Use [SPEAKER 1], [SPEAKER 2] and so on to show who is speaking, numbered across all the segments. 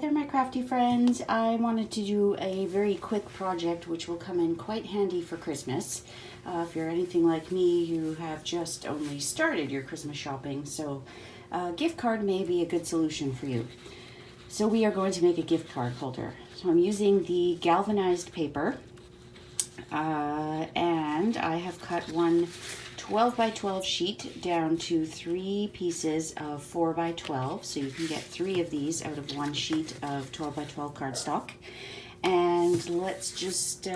[SPEAKER 1] there, my crafty friends. I wanted to do a very quick project which will come in quite handy for Christmas. If you're anything like me, you have just only started your Christmas shopping, so a gift card may be a good solution for you. So we are going to make a gift card holder. So I'm using the galvanized paper, and I have cut one 12 by 12 sheet down to 3 pieces of 4 by 12, so you can get 3 of these out of one sheet of 12 by 12 cardstock. And let's just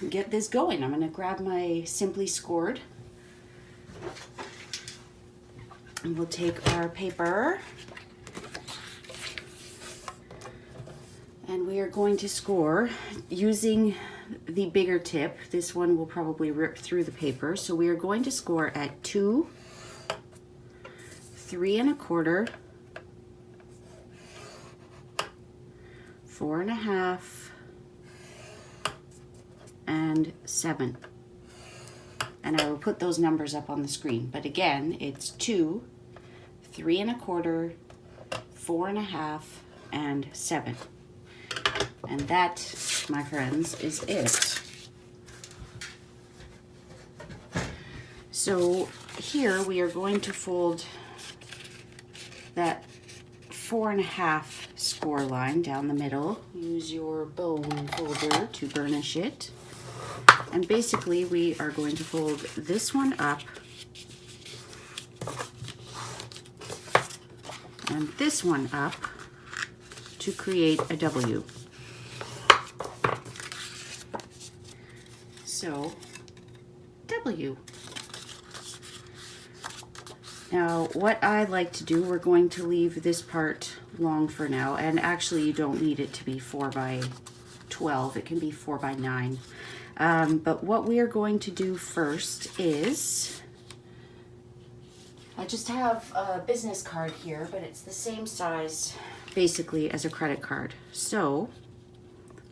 [SPEAKER 1] get this going. I'm going to grab my Simply Scored, and we'll take our paper, and we are going to score using the bigger tip. This one will probably rip through the paper, so we are going to score at 2, 3 1/4, 4 1/2, and 7. And I will put those numbers up on the screen, but again, it's 2, 3 1/4, 4 1/2, and 7. And that, my friends, is it. So here we are going to fold that 4 1/2 score line down the middle. Use your bone folder to burnish it. And basically we are going to fold this one up and this one up to create a W. So, W. Now, what I like to do, we're going to leave this part long for now, and actually you don't need it to be 4 by 12, it can be 4 by 9. But what we are going to do first is, I just have a business card here, but it's the same size basically as a credit card. So,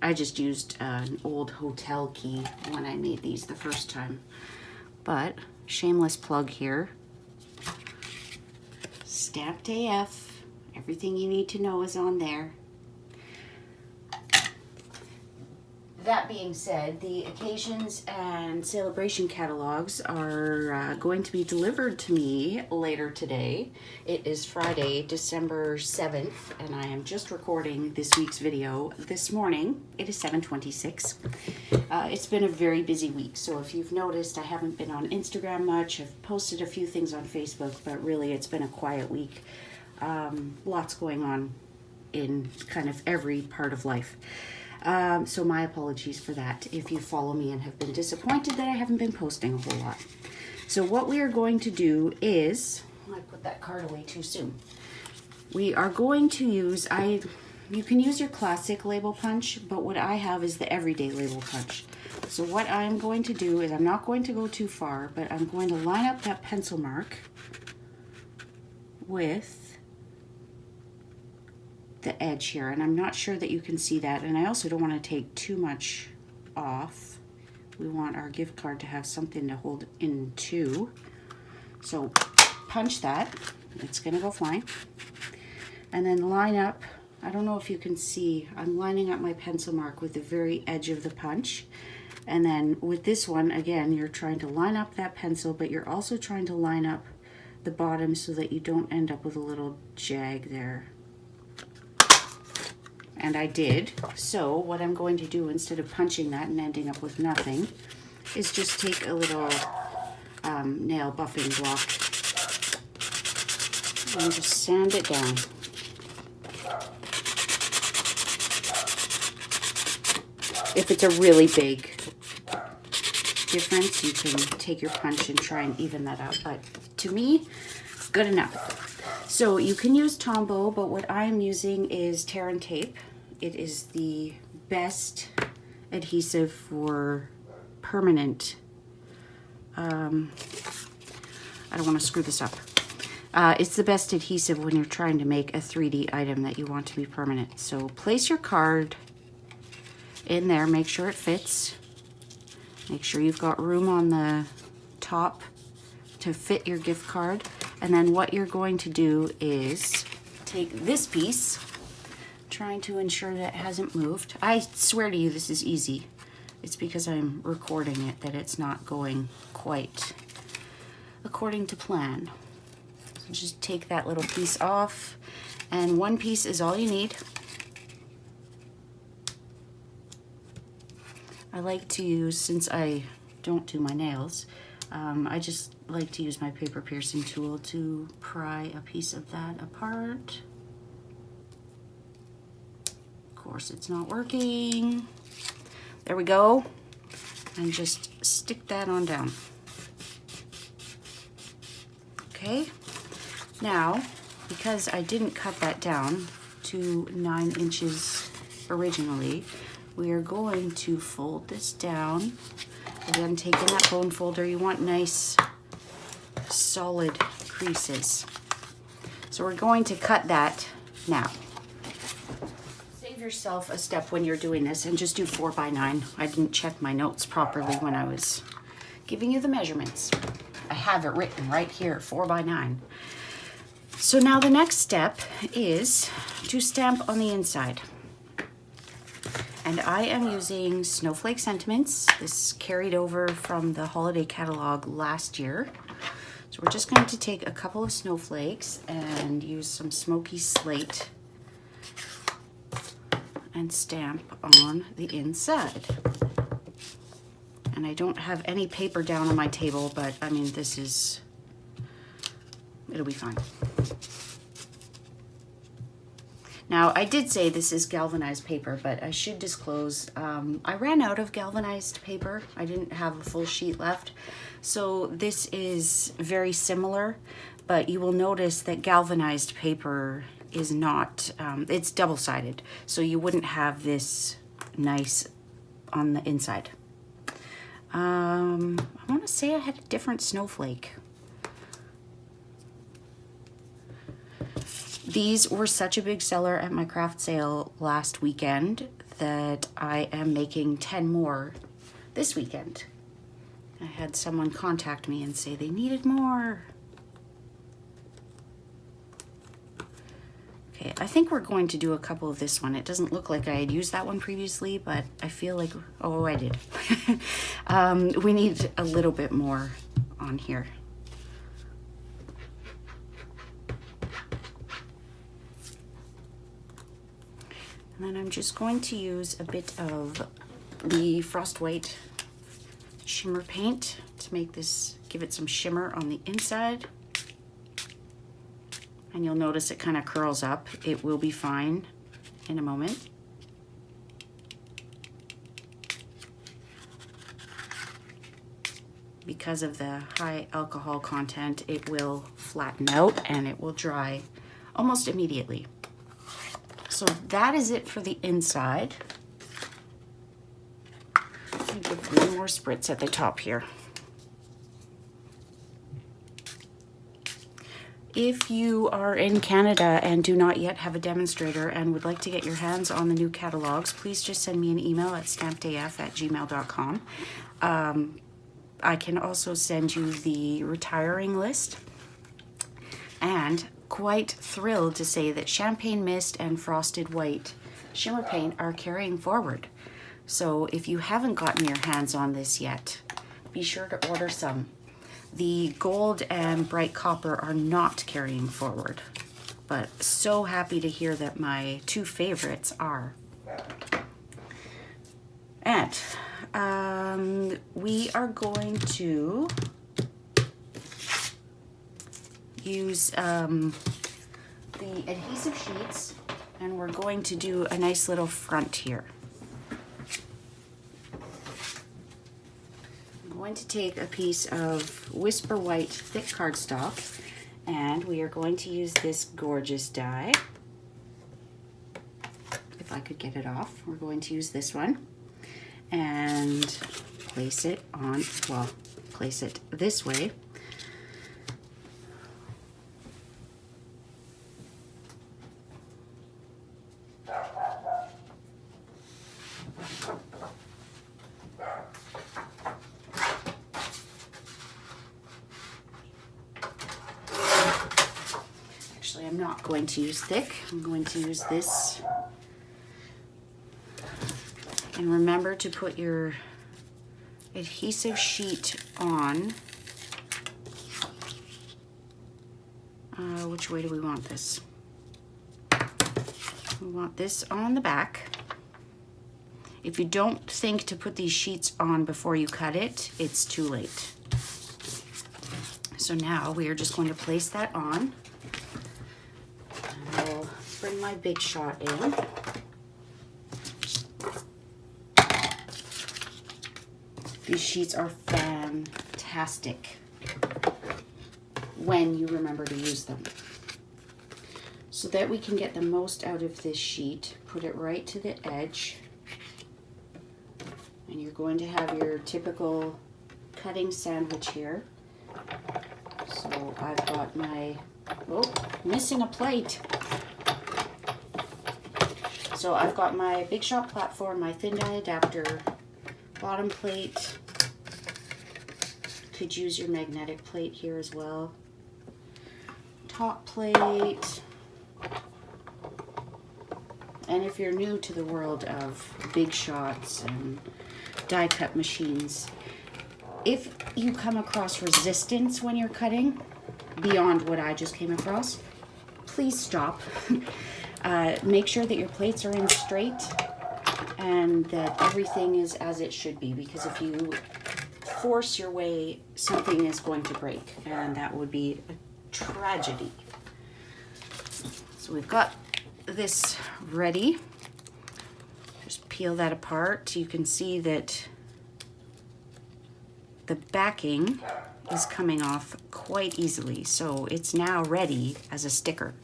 [SPEAKER 1] I just used an old hotel key when I made these the first time. But, shameless plug here. Stamped AF. Everything you need to know is on there. That being said, the occasions and celebration catalogs are going to be delivered to me later today. It is Friday, December 7th, and I am just recording this week's video this morning. It is 7:26. It's been a very busy week, so if you've noticed, I haven't been on Instagram much. I've posted a few things on Facebook, but really it's been a quiet week. Lots going on in kind of every part of life. So my apologies for that if you follow me and have been disappointed that I haven't been posting a whole lot. So what we are going to do is, I put that card away too soon. We are going to use, you can use your classic label punch, but what I have is the everyday label punch. So what I'm going to do is, I'm not going to go too far, but I'm going to line up that pencil mark with the edge here, and I'm not sure that you can see that, and I also don't want to take too much off. We want our gift card to have something to hold into. So punch that, it's gonna go flying, and then line up. I don't know if you can see, I'm lining up my pencil mark with the very edge of the punch, and then with this one, again, you're trying to line up that pencil, but you're also trying to line up the bottom so that you don't end up with a little jag there. And I did. So what I'm going to do, instead of punching that and ending up with nothing, is just take a little nail buffing block and just sand it down. If it's a really big difference, you can take your punch and try and even that out. But to me, good enough. So you can use Tombow, but what I'm using is Tear & Tape. It is the best adhesive for permanent, I don't want to screw this up. It's the best adhesive when you're trying to make a 3D item that you want to be permanent. So place your card in there, make sure it fits. Make sure you've got room on the top to fit your gift card. And then what you're going to do is take this piece, trying to ensure that it hasn't moved. I swear to you, this is easy. It's because I'm recording it that it's not going quite according to plan. So just take that little piece off, and one piece is all you need. I like to use, since I don't do my nails, I just like to use my paper piercing tool to pry a piece of that apart. Of course, it's not working. There we go. And just stick that on down. Okay. Now, because I didn't cut that down to 9 inches originally, we are going to fold this down. Again, taking that bone folder, you want nice, solid creases. So we're going to cut that now. Save yourself a step when you're doing this and just do 4 by 9. I didn't check my notes properly when I was giving you the measurements. I have it written right here, 4 by 9. So now the next step is to stamp on the inside. And I am using Snowflake Sentiments. This carried over from the holiday catalog last year. So we're just going to take a couple of snowflakes and use some smoky slate and stamp on the inside. And I don't have any paper down on my table, but I mean, it'll be fine. Now, I did say this is galvanized paper, but I should disclose, I ran out of galvanized paper. I didn't have a full sheet left. So this is very similar, but you will notice that galvanized paper is not, it's double-sided. So you wouldn't have this nice on the inside. I want to say I had a different snowflake. These were such a big seller at my craft sale last weekend that I am making 10 more this weekend. I had someone contact me and say they needed more. Okay, I think we're going to do a couple of this one. It doesn't look like I had used that one previously, but I feel like, oh, I did. We need a little bit more on here. And then I'm just going to use a bit of the Frost White shimmer paint to make this, give it some shimmer on the inside. And you'll notice it kind of curls up. It will be fine in a moment. Because of the high alcohol content, it will flatten out and it will dry almost immediately. So that is it for the inside. I'll give one more spritz at the top here. If you are in Canada and do not yet have a demonstrator and would like to get your hands on the new catalogs, please just send me an email at stampedaf@gmail.com. I can also send you the retiring list. And quite thrilled to say that Champagne Mist and Frosted White shimmer paint are carrying forward. So if you haven't gotten your hands on this yet, be sure to order some. The gold and bright copper are not carrying forward, but so happy to hear that my 2 favorites are. And we are going to use the adhesive sheets, and we're going to do a nice little front here. I'm going to take a piece of Whisper White thick cardstock, and we are going to use this gorgeous die. If I could get it off, we're going to use this one and place it on, well, place it this way. I'm not going to use thick. I'm going to use this And remember to put your adhesive sheet on. Which way do we want this? We want this on the back. If you don't think to put these sheets on before you cut it, it's too late. So now we are just going to place that on. And I'll bring my Big Shot in. These sheets are fantastic when you remember to use them. So that we can get the most out of this sheet, put it right to the edge. And you're going to have your typical cutting sandwich here. So I've got my, oh, missing a plate. So I've got my Big Shot platform, my thin die adapter, bottom plate. Could use your magnetic plate here as well. Top plate. And if you're new to the world of Big Shots and die cut machines, if you come across resistance when you're cutting beyond what I just came across, please stop. Make sure that your plates are in straight and that everything is as it should be, because if you force your way, something is going to break, and that would be a tragedy. So we've got this ready. Just peel that apart. You can see that the backing is coming off quite easily, so it's now ready as a sticker.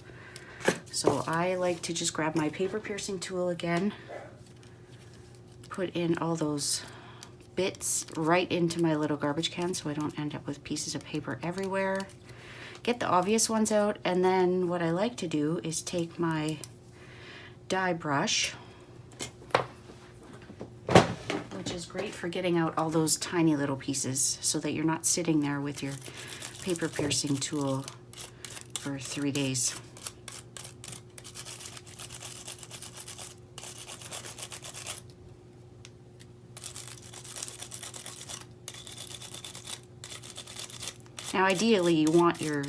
[SPEAKER 1] So I like to just grab my paper piercing tool again, put in all those bits right into my little garbage can so I don't end up with pieces of paper everywhere. Get the obvious ones out, and then what I like to do is take my die brush, which is great for getting out all those tiny little pieces so that you're not sitting there with your paper piercing tool for 3 days. Now ideally you want your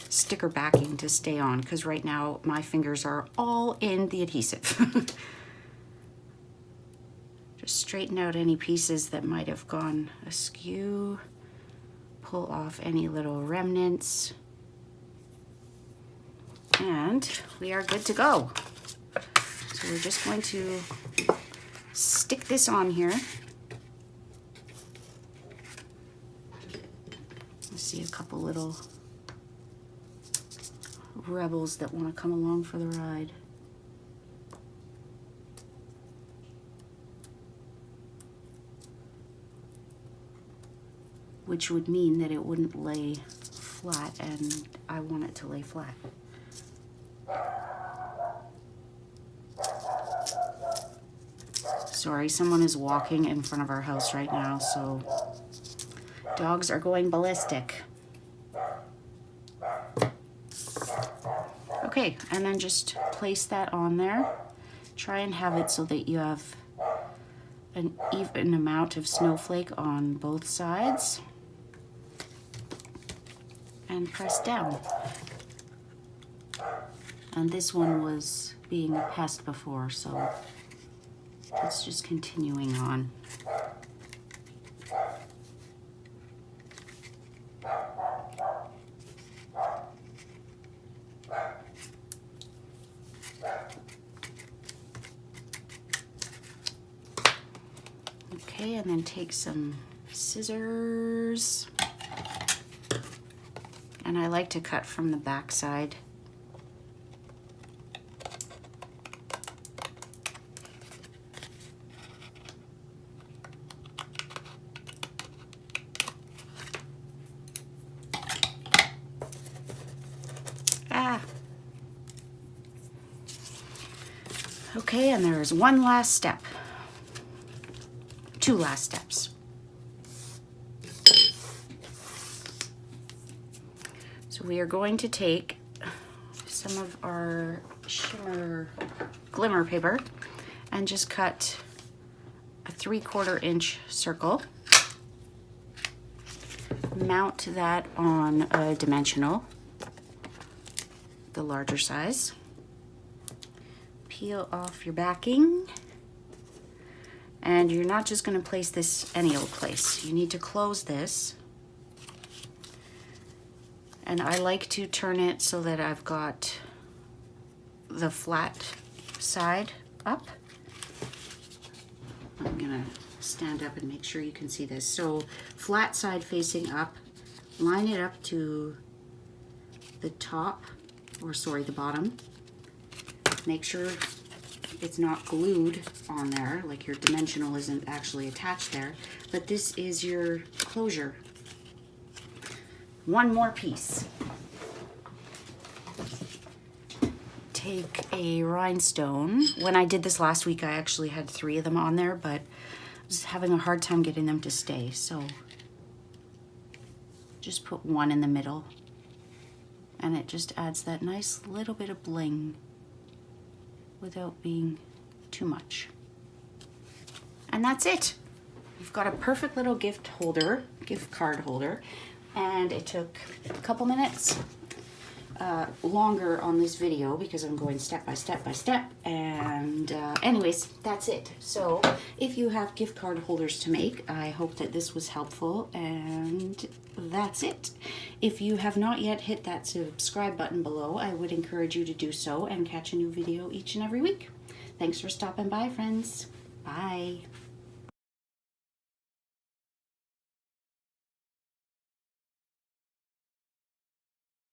[SPEAKER 1] sticker backing to stay on, because right now my fingers are all in the adhesive. Just straighten out any pieces that might have gone askew, pull off any little remnants, and we are good to go. So we're just going to stick this on here. See a couple little rebels that want to come along for the ride. Which would mean that it wouldn't lay flat, and I want it to lay flat. Sorry, someone is walking in front of our house right now, so dogs are going ballistic. Okay, and then just place that on there. Try and have it so that you have an even amount of snowflake on both sides. And press down. And this one was being a pest before, so it's just continuing on. Okay, and then take some scissors. And I like to cut from the back side. Okay, and there's one last step. Two last steps. So we are going to take some of our shimmer glimmer paper and just cut 3/4 inch circle. Mount that on a dimensional, the larger size. Peel off your backing. And you're not just going to place this any old place. You need to close this. And I like to turn it so that I've got the flat side up. I'm going to stand up and make sure you can see this. So flat side facing up, line it up to the top, or sorry, the bottom. Make sure it's not glued on there, like your dimensional isn't actually attached there, but this is your closure. One more piece. Take a rhinestone. When I did this last week, I actually had 3 of them on there, but I was having a hard time getting them to stay, so just put one in the middle, and it just adds that nice little bit of bling without being too much. And that's it. You've got a perfect little gift card holder, and it took a couple minutes longer on this video because I'm going step by step by step, and anyways, that's it. So if you have gift card holders to make, I hope that this was helpful, and that's it. If you have not yet hit that subscribe button below, I would encourage you to do so and catch a new video each and every week. Thanks for stopping by, friends. Bye.